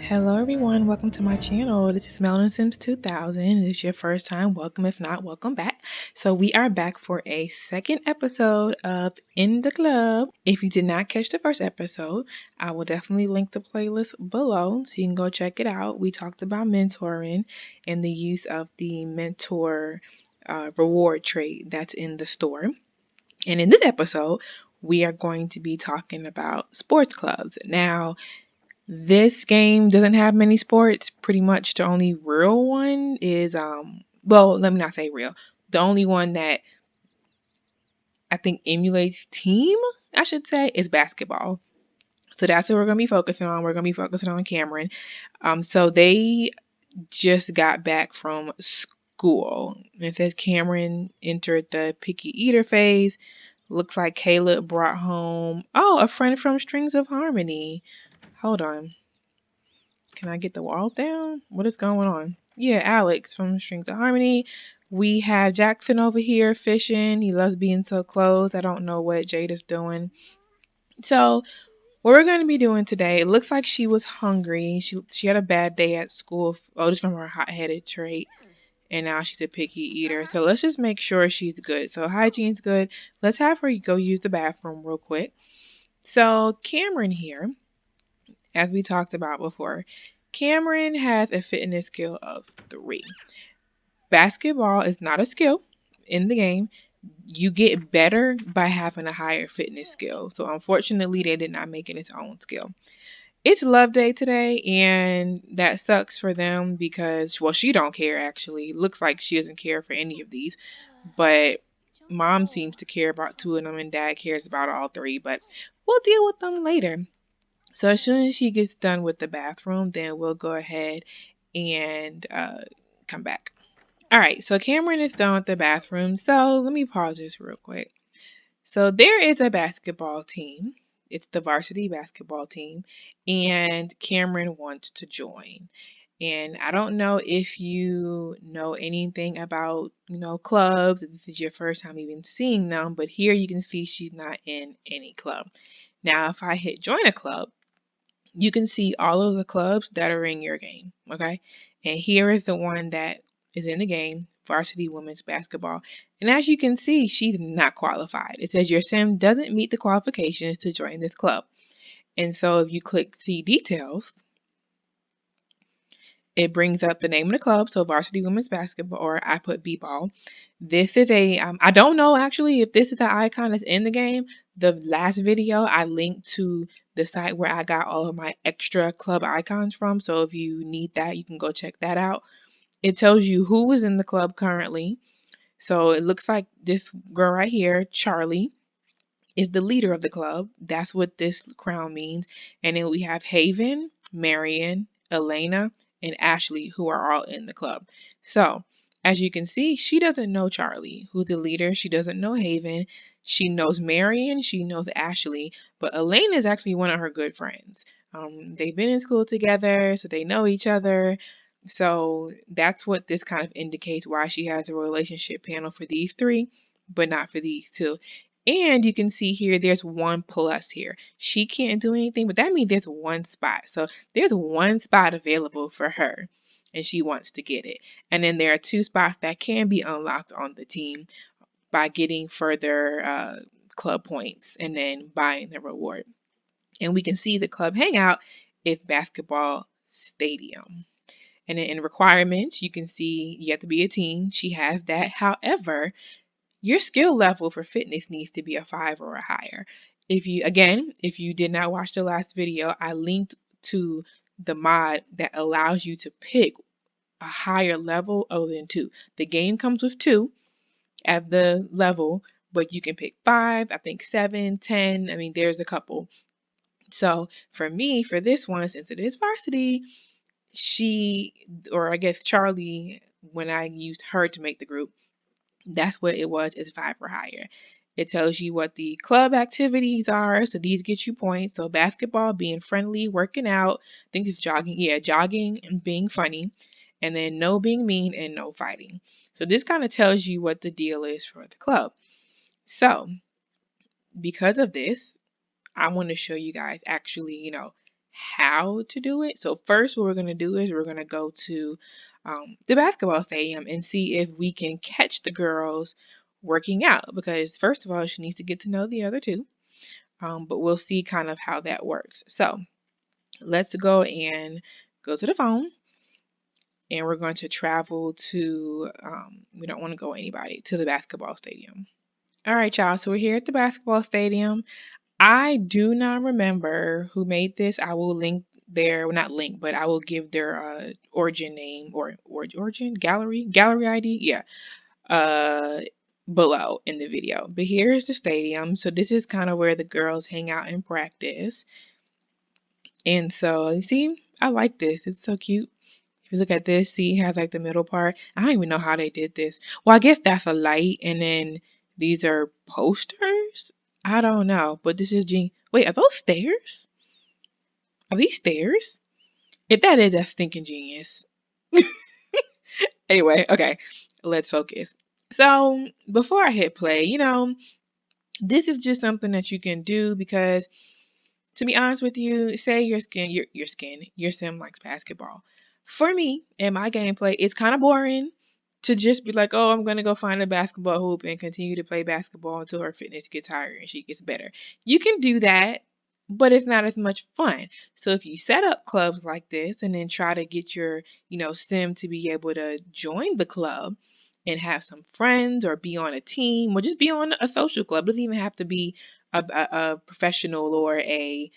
Hello everyone, welcome to my channel. This is Melon Sims 2000. If it's your first time, welcome. If not, welcome back. So we are back for a second episode of In the Club. If you did not catch the first episode, I will definitely link the playlist below so you can go check it out. We talked about mentoring and the use of the mentor reward trait that's in the store. And in this episode, we are going to be talking about sports clubs. Now, this game doesn't have many sports. Pretty much the only real one is well, let me not say real. The only one that I think emulates team, I should say, is basketball. So that's what we're gonna be focusing on. We're gonna be focusing on Cameron. So they just got back from school. It says Cameron entered the picky eater phase. Looks like Caleb brought home a friend from Strings of Harmony. Hold on. Can I get the walls down? What is going on? Yeah, Alex from Strings of Harmony. We have Jackson over here fishing. He loves being so close. I don't know what Jade is doing. So, what we're going to be doing today, it looks like she was hungry. She had a bad day at school. Just from her hot-headed trait. And now she's a picky eater. So, let's just make sure she's good. So, hygiene's good. Let's have her go use the bathroom real quick. So, Cameron here, as we talked about before, Cameron has a fitness skill of 3. Basketball is not a skill in the game. You get better by having a higher fitness skill. So unfortunately, they did not make it its own skill. It's Love Day today, and that sucks for them because, well, she don't care actually. Looks like she doesn't care for any of these, but mom seems to care about 2 of them, and dad cares about all 3. But we'll deal with them later. So as soon as she gets done with the bathroom, then we'll go ahead and come back. All right, so Cameron is done with the bathroom. So let me pause this real quick. So there is a basketball team. It's the varsity basketball team, and Cameron wants to join. And I don't know if you know anything about, clubs. This is your first time even seeing them, but here you can see she's not in any club. Now, if I hit join a club, you can see all of the clubs that are in your game, okay? And here is the one that is in the game, varsity women's basketball. And as you can see, she's not qualified. It says your sim doesn't meet the qualifications to join this club. And so if you click see details, it brings up the name of the club, so varsity women's basketball, or I put b-ball. This is I don't know actually if this is the icon that's in the game. The last video I linked to the site where I got all of my extra club icons from, so if you need that, you can go check that out. It tells you who is in the club currently. So it looks like this girl right here, Charlie, is the leader of the club. That's what this crown means. And then we have Haven, Marion, Elena, and Ashley, who are all in the club. So, as you can see, she doesn't know Charlie, who's the leader. She doesn't know Haven. She knows Marion. She knows Ashley. But Elena is actually one of her good friends. They've been in school together, so they know each other. So that's what this kind of indicates why she has a relationship panel for these 3, but not for these 2. And you can see here, there's 1+ here. She can't do anything, but that means there's one spot. So there's one spot available for her, and she wants to get it. And then there are 2 spots that can be unlocked on the team by getting further club points and then buying the reward. And we can see the club hangout is basketball stadium. And then in requirements, you can see you have to be a teen. She has that. However, your skill level for fitness needs to be a 5 or a higher. If you did not watch the last video, I linked to the mod that allows you to pick a higher level other than 2. The game comes with 2 at the level, but you can pick 5, I think 7, 10. I mean, there's a couple. So for me, for this one, since it is varsity, or I guess Charlie, when I used her to make the group, that's what it was, is 5 or higher. It tells you what the club activities are, so these get you points. So basketball, being friendly, working out. I think it's jogging. Yeah, jogging and being funny. And then no being mean and no fighting. So this kind of tells you what the deal is for the club. So because of this, I want to show you guys actually, how to do it. So first what we're going to do is we're going to go to the basketball stadium and see if we can catch the girls working out, because first of all, she needs to get to know the other 2. But we'll see kind of how that works. So let's go and go to the phone, and we're going to travel to, we don't want to go anybody, to the basketball stadium. All right, y'all. So we're here at the basketball stadium. I do not remember who made this. I will link their, well, not link, but I will give their origin name or origin gallery ID. Yeah. Below in the video. But here's the stadium. So this is kind of where the girls hang out and practice. And so you see, I like this. It's so cute. If you look at this, see, it has like the middle part. I don't even know how they did this. Well, I guess that's a light, and then these are posters. I don't know, but this is wait, are those stairs? Are these stairs? If that is, that's stinking genius. Anyway, okay, let's focus. So before I hit play, this is just something that you can do because, to be honest with you, say your sim likes basketball. For me, in my gameplay, it's kind of boring to just be like, oh, I'm going to go find a basketball hoop and continue to play basketball until her fitness gets higher and she gets better. You can do that, but it's not as much fun. So if you set up clubs like this and then try to get your, sim to be able to join the club and have some friends or be on a team or just be on a social club. It doesn't even have to be a professional or a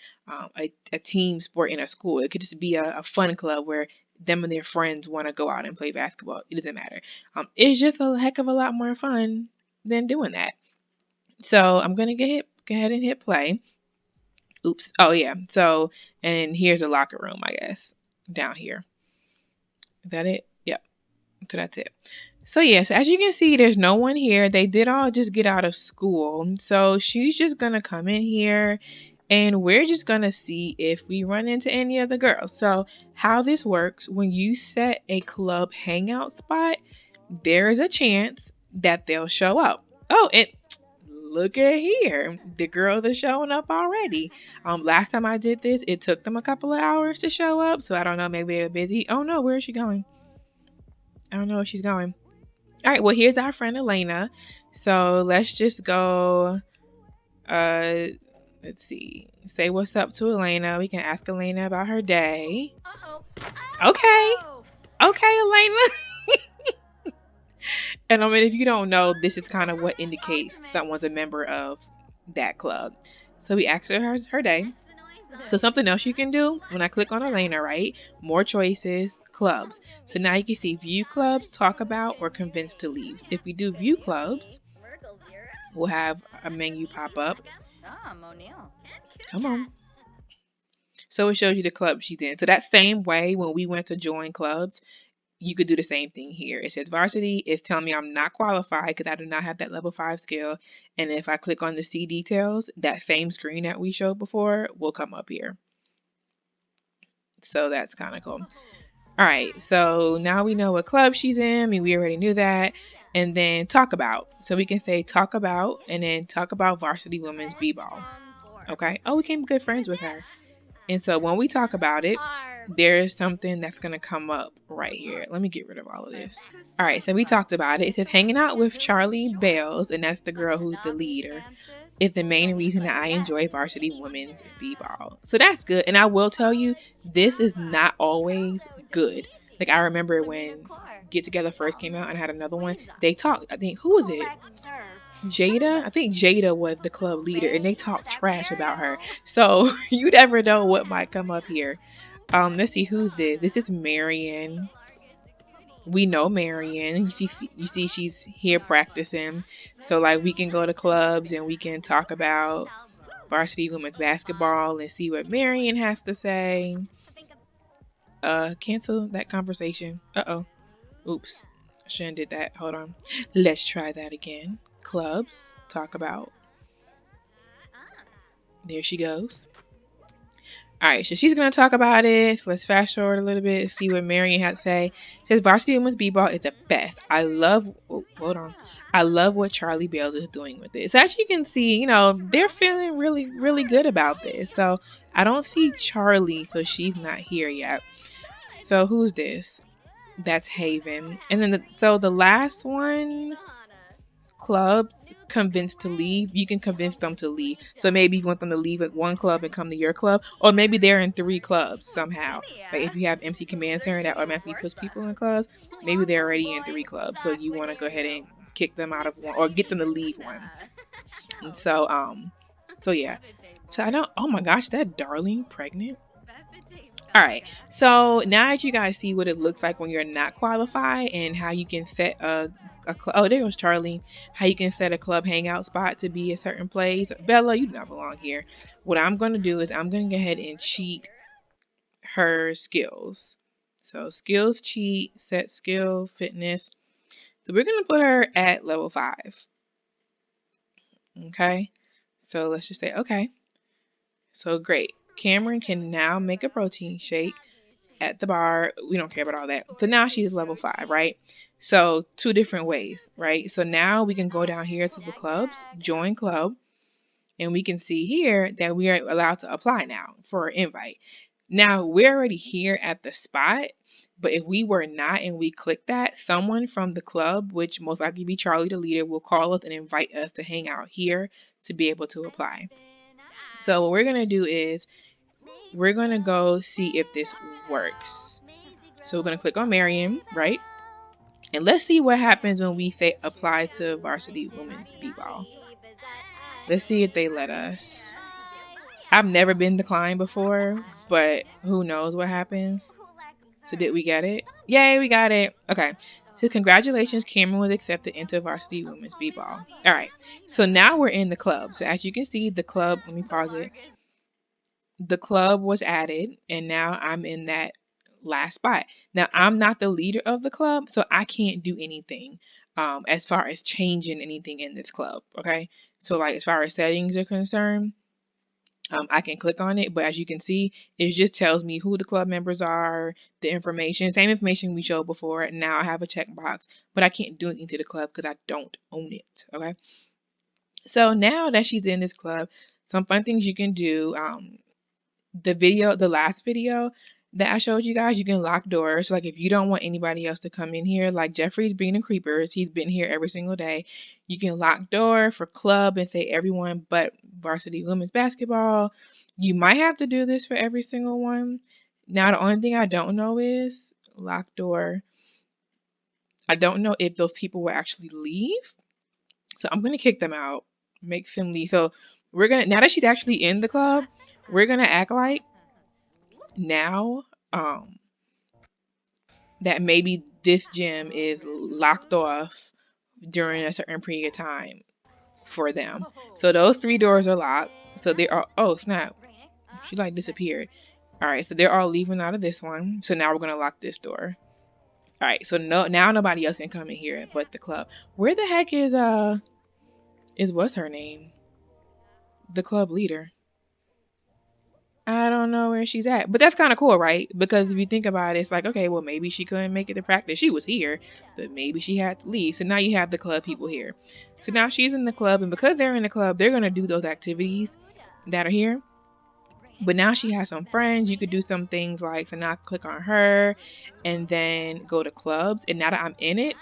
team sport in a school. It could just be a fun club where them and their friends want to go out and play basketball. It doesn't matter. It's just a heck of a lot more fun than doing that. So I'm gonna go ahead and hit play. Oops. Oh yeah. So, and here's a locker room, I guess, down here. Is that it? Yep. So that's it. So yes, as you can see, there's no one here. They did all just get out of school. So she's just gonna come in here and we're just gonna see if we run into any other girls. So how this works, when you set a club hangout spot, there is a chance that they'll show up. Oh, and look at here. The girls are showing up already. Last time I did this, it took them a couple of hours to show up. So I don't know, maybe they're busy. Oh no, where is she going? I don't know where she's going. All right, well, here's our friend Elena. So let's just go, let's see, say what's up to Elena. We can ask Elena about her day. Okay. Okay, Elena. And I mean, if you don't know, this is kind of what indicates someone's a member of that club. So we asked her day. So something else you can do, when I click on Elena, right? More choices, clubs. So now you can see view clubs, talk about, or convince to leave. If we do view clubs, we'll have a menu pop up. Come on. So it shows you the club she's in. So that same way, when we went to join clubs, you could do the same thing here. It says varsity. It's telling me I'm not qualified because I do not have that level 5 skill. And if I click on the see details, that same screen that we showed before will come up here. So that's kind of cool. All right, so now we know what club she's in. I mean, we already knew that. and then talk about. So we can say talk about and then talk about varsity women's b-ball. Okay. Oh, we became good friends with her. And so when we talk about it, there's something that's going to come up right here. Let me get rid of all of this. All right, so we talked about it. It says hanging out with Charlie Bales, and that's the girl who's the leader, is the main reason that I enjoy varsity women's b-ball. So that's good. And I will tell you, this is not always good. Like I remember when Get Together first came out and I had another one, they talked, I think, who was it? Jada? I think Jada was the club leader and they talked trash about her. So you never know what might come up here. Let's see who's this. This is Marion. We know Marion. You see she's here practicing. So like we can go to clubs and we can talk about varsity women's basketball and see what Marion has to say. Cancel that conversation. Uh-oh. Oops. I shouldn't did that. Hold on. Let's try that again. Clubs. Talk about. There she goes. Alright, so she's going to talk about it. So let's fast forward a little bit, see what Marion had to say. It says varsity women's b-ball is the best. I love what Charlie Bales is doing with it. So as you can see, you know, they're feeling really, really good about this. So I don't see Charlie, so she's not here yet. So who's this? That's Haven. And then the last one, clubs convinced to leave. You can convince them to leave. So maybe you want them to leave at one club and come to your club, or maybe they're in 3 clubs somehow. Like if you have MC Command Center that automatically puts people in clubs, maybe they're already in 3 clubs. So you want to go ahead and kick them out of one or get them to leave one. And so yeah. So I don't. Oh my gosh, that darling pregnant. Alright, so now that you guys see what it looks like when you're not qualified and how you can set a club. Oh, there goes Charlie. How you can set a club hangout spot to be a certain place. Bella, you do not belong here. What I'm going to do is I'm going to go ahead and cheat her skills. So skills cheat, set skill, fitness. So we're going to put her at level 5. Okay, so let's just say okay. So great. Cameron can now make a protein shake at the bar. We don't care about all that. So now she's level 5, right? So 2 different ways, right? So now we can go down here to the clubs, join club, and we can see here that we are allowed to apply now for an invite. Now we're already here at the spot, but if we were not and we click that, someone from the club, which most likely be Charlie the leader, will call us and invite us to hang out here to be able to apply. So what we're going to do is we're going to go see if this works. So we're going to click on Marion, right? And let's see what happens when we say apply to varsity women's b-ball. Let's see if they let us. I've never been declined before, but who knows what happens. So did we get it? Yay, we got it. Okay. So congratulations, Cameron was accepted into varsity women's b-ball. All right. So now we're in the club. So as you can see, the club, let me pause it. The club was added and now I'm in that last spot. Now I'm not the leader of the club, so I can't do anything as far as changing anything in this club. Okay, so like as far as settings are concerned, I can click on it, but as you can see, it just tells me who the club members are, the information, same information we showed before. Now I have a checkbox, but I can't do anything to the club because I don't own it. Okay, so now that she's in this club, some fun things you can do. The last video that I showed you guys, you can lock doors. Like if you don't want anybody else to come in here, like Jeffrey's being a creepers, he's been here every single day. You can lock door for club and say everyone but varsity women's basketball. You might have to do this for every single one. Now the only thing I don't know is lock door. I don't know if those people will actually leave. So I'm gonna kick them out, make them leave. So we're gonna, now that she's actually in the club, we're gonna act like now that maybe this gym is locked off during a certain period of time for them. So those 3 doors are locked. So they are, oh snap, she like disappeared. All right, so they're all leaving out of this one. So now we're gonna lock this door. All right, so now nobody else can come in here but the club. Where the heck is what's her name? The club leader. I don't know where she's at. But that's kind of cool, right? Because if you think about it, it's like, okay, well, maybe she couldn't make it to practice. She was here, but maybe she had to leave. So now you have the club people here. So now she's in the club, and because they're in the club, they're going to do those activities that are here. But now she has some friends. You could do some things like, so now I click on her and then go to clubs. And now that I'm in it,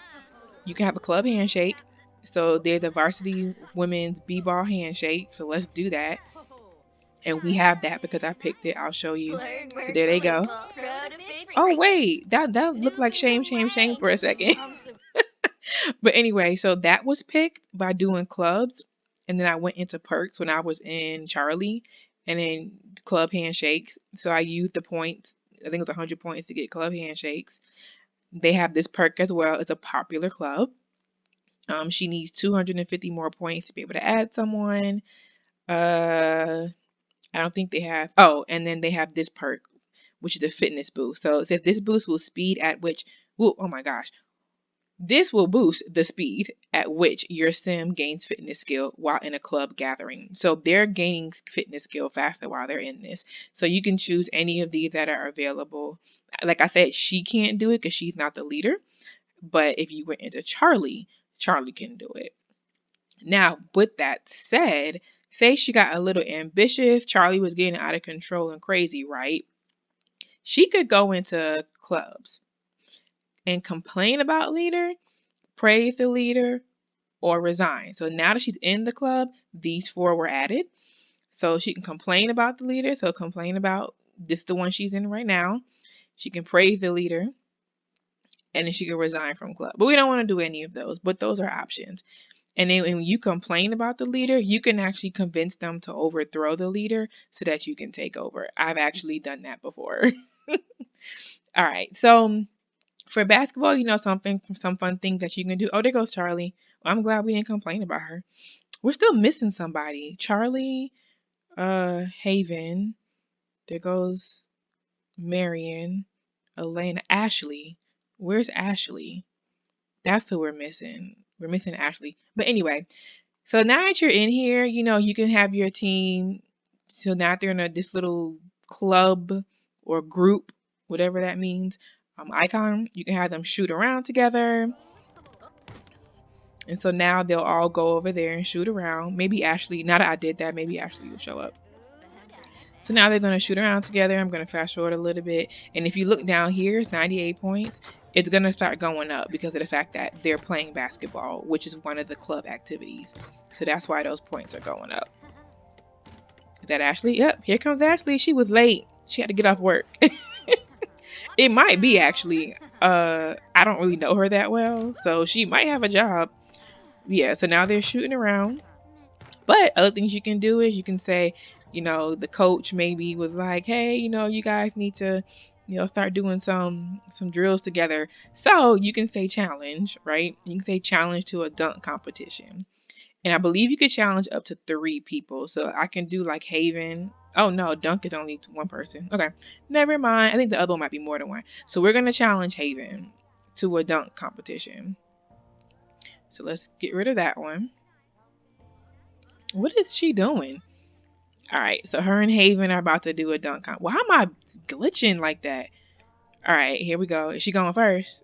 you can have a club handshake. So there's a varsity women's b-ball handshake. So let's do that. And we have that because I picked it. I'll show you. So there they go. Oh wait, that looked like shame for a second. But anyway, so that was picked by doing clubs, and then I went into perks when I was in Charlie, and then club handshakes. So I used the points. I think it was 100 points to get club handshakes. They have this perk as well. It's a popular club. She needs 250 more points to be able to add someone. I don't think they have. Oh, and then they have this perk, which is a fitness boost. So it says this boost will speed at which. Oh my gosh. This will boost the speed at which your sim gains fitness skill while in a club gathering. So they're gaining fitness skill faster while they're in this. So you can choose any of these that are available. Like I said, she can't do it because she's not the leader. But if you went into Charlie, Charlie can do it. Now, with that said, say she got a little ambitious. Charlie was getting out of control and crazy, right? She could go into clubs and complain about leader, praise the leader, or resign. So now that she's in the club, these four were added. So she can complain about the leader. So complain about this, the one she's in right now. She can praise the leader, and then she can resign from club. But we don't want to do any of those, but those are options. And then when you complain about the leader, you can actually convince them to overthrow the leader so that you can take over. I've actually done that before. All right. So for basketball, some fun things that you can do. Oh, there goes Charlie. Well, I'm glad we didn't complain about her. We're still missing somebody. Charlie, Haven. There goes Marion, Elena, Ashley. Where's Ashley? That's who we're missing. We're missing Ashley. But anyway, so now that you're in here, you can have your team. So now they're in this little club or group, whatever that means, icon. You can have them shoot around together. And so now they'll all go over there and shoot around. Maybe Ashley, now that I did that, maybe Ashley will show up. So now they're going to shoot around together. I'm going to fast forward a little bit. And if you look down here, it's 98 points. It's going to start going up because of the fact that they're playing basketball, which is one of the club activities. So that's why those points are going up. Is that Ashley? Yep, here comes Ashley. She was late. She had to get off work. It might be actually. I don't really know her that well, so she might have a job. Yeah, so now they're shooting around. But other things you can do is you can say, the coach maybe was like, hey, you guys need to, start doing some drills together. So you can say challenge, right? You can say challenge to a dunk competition. And I believe you could challenge up to 3 people. So I can do like Haven. Oh no, dunk is only 1 person. Okay, never mind. I think the other one might be more than 1. So we're going to challenge Haven to a dunk competition. So let's get rid of that one. What is she doing? All right, so her and Haven are about to do a dunk comp. Why am I glitching like that? All right, here we go. Is she going first?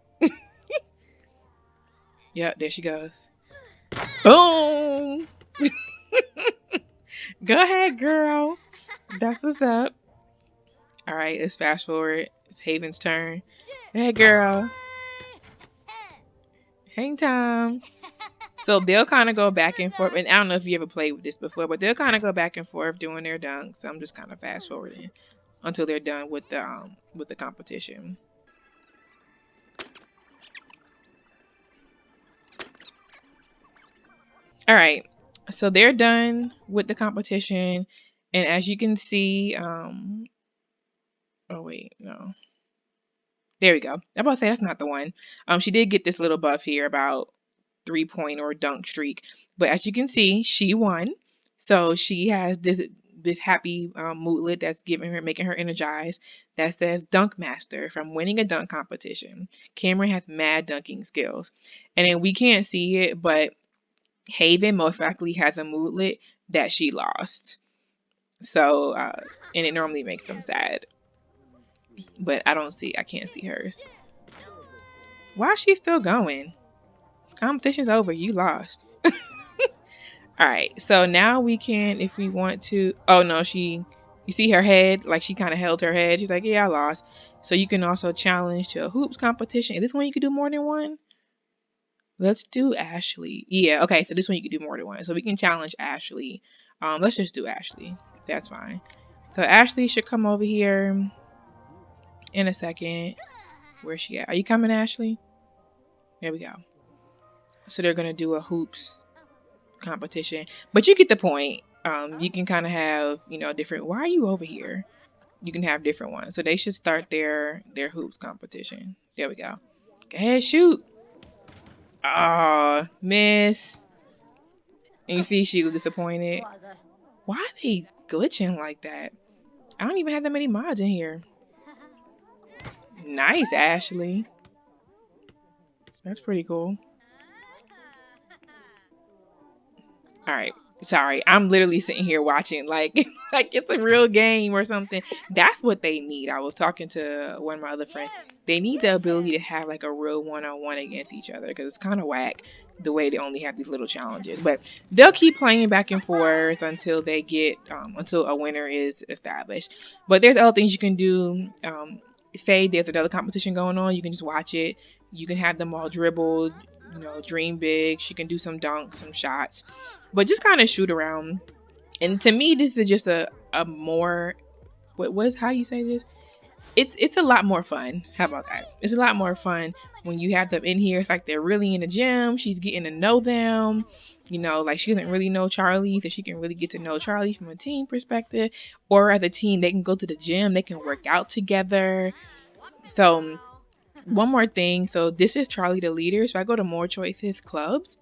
Yep, there she goes. Boom! Go ahead, girl. That's what's up. All right, let's fast forward. It's Haven's turn. Go ahead, girl. Hang time. So they'll kind of go back and forth, and I don't know if you ever played with this before, but they'll kind of go back and forth doing their dunks. So I'm just kind of fast forwarding until they're done with the competition. All right, so they're done with the competition, and as you can see, oh wait, no. There we go. I'm about to say that's not the one. She did get this little buff here about 3-point or dunk streak, but as you can see, she won. So she has this happy moodlet that's making her energized, that says Dunk Master from winning a dunk competition. Cameron has mad dunking skills, and then we can't see it, but Haven most likely has a moodlet that she lost. So and it normally makes them sad. But I can't see hers. Why is she still going? Competition's over. You lost. All right. So now we can, if we want to. Oh no, you see her head? Like she kind of held her head. She's like, yeah, I lost. So you can also challenge to a hoops competition. Is this one you could do more than one? Let's do Ashley. Yeah. Okay. So this one you could do more than one. So we can challenge Ashley. Let's just do Ashley. That's fine. So Ashley should come over here in a second. Where's she at? Are you coming, Ashley? There we go. So they're gonna do a hoops competition, but you get the point. You can kind of have, different. Why are you over here? You can have different ones. So they should start their hoops competition. There we go. Go ahead, shoot. Oh, miss. And you see she was disappointed. Why are they glitching like that? I don't even have that many mods in here. Nice, Ashley. That's pretty cool. All right. Sorry, I'm literally sitting here watching like like it's a real game or something. That's what they need. I was talking to one of my other friends. They need the ability to have like a real one-on-one against each other because it's kind of whack the way they only have these little challenges. But they'll keep playing back and forth until they get until a winner is established. But there's other things you can do. Say there's another competition going on, you can just watch it. You can have them all dribble, dream big. She can do some dunks, some shots, but just kind of shoot around. And to me, this is just a more how do you say this? It's a lot more fun. How about that? It's a lot more fun when you have them in here. It's like they're really in the gym. She's getting to know them. Like she doesn't really know Charlie, so she can really get to know Charlie from a team perspective. Or as a team, they can go to the gym. They can work out together. So one more thing. So this is Charlie the leader. So I go to more choices clubs.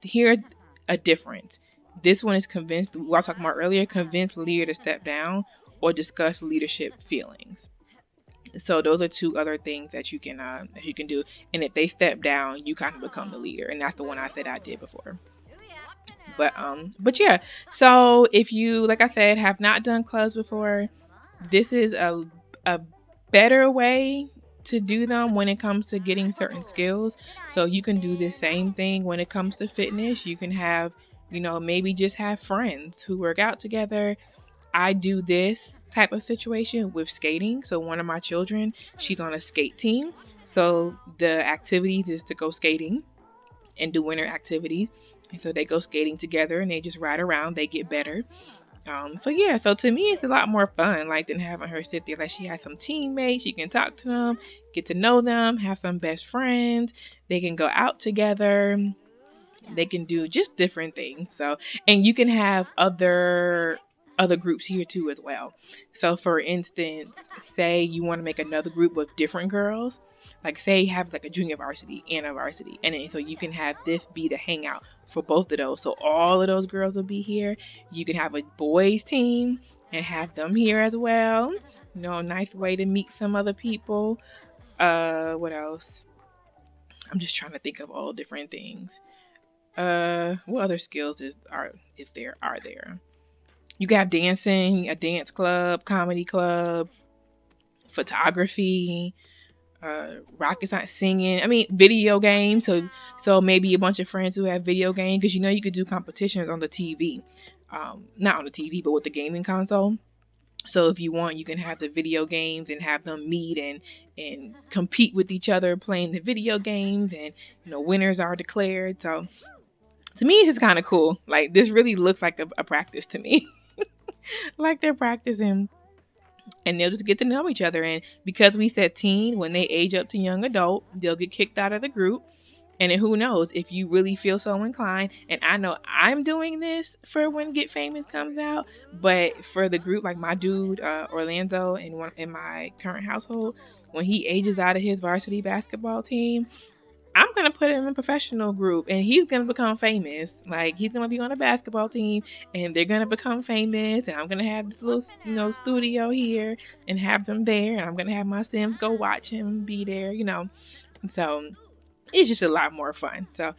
Here's a difference. This one is convinced, what I was talking about earlier, convince leader to step down or discuss leadership feelings. So those are two other things that you can do. And if they step down, you kind of become the leader. And that's the one I said I did before. But yeah. So if you, like I said, have not done clubs before, this is a better way to do them when it comes to getting certain skills. So you can do the same thing when it comes to fitness. You can have, maybe just have friends who work out together. I do this type of situation with skating. So one of my children, she's on a skate team. So the activities is to go skating and do winter activities. And so they go skating together and they just ride around. They get better. So to me, it's a lot more fun, like, than having her sit there. Like, she has some teammates, she can talk to them, get to know them, have some best friends. They can go out together. They can do just different things. So, and you can have other groups here too as well. So, for instance, say you want to make another group of different girls. Like, say you have like a junior varsity and a varsity, and then so you can have this be the hangout for both of those. So all of those girls will be here. You can have a boys team and have them here as well. A nice way to meet some other people. What else? I'm just trying to think of all different things. What other skills are there? You can have dancing, a dance club, comedy club, photography, rocket science, singing. I mean, video games. So maybe a bunch of friends who have video games, because you could do competitions on the TV. Not on the TV, but with the gaming console. So if you want, you can have the video games and have them meet and compete with each other playing the video games, and winners are declared. So to me, it's just kind of cool. Like, this really looks like a practice to me. Like they're practicing, and they'll just get to know each other. And because we said teen, when they age up to young adult, they'll get kicked out of the group. And then who knows, if you really feel so inclined, and I know I'm doing this for when Get Famous comes out, but for the group, like my dude, Orlando, in my current household, when he ages out of his varsity basketball team, I'm going to put him in a professional group, and he's going to become famous. Like, he's going to be on a basketball team, and they're going to become famous, and I'm going to have this little, studio here and have them there, and I'm going to have my Sims go watch him be there, So it's just a lot more fun. So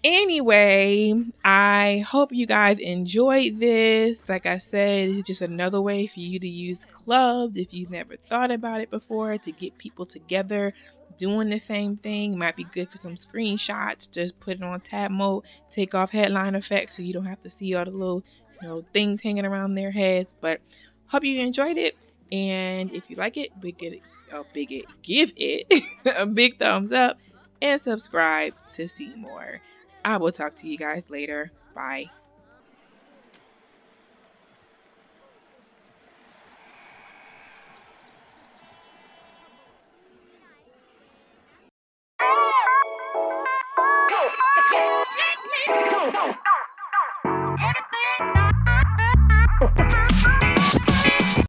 Anyway, I hope you guys enjoyed this. Like I said, it's just another way for you to use clubs if you've never thought about it before, to get people together doing the same thing. It might be good for some screenshots. Just put it on tab mode, take off headline effects so you don't have to see all the little, things hanging around their heads. But hope you enjoyed it. And if you like it, give it a big thumbs up and subscribe to see more. I will talk to you guys later. Bye.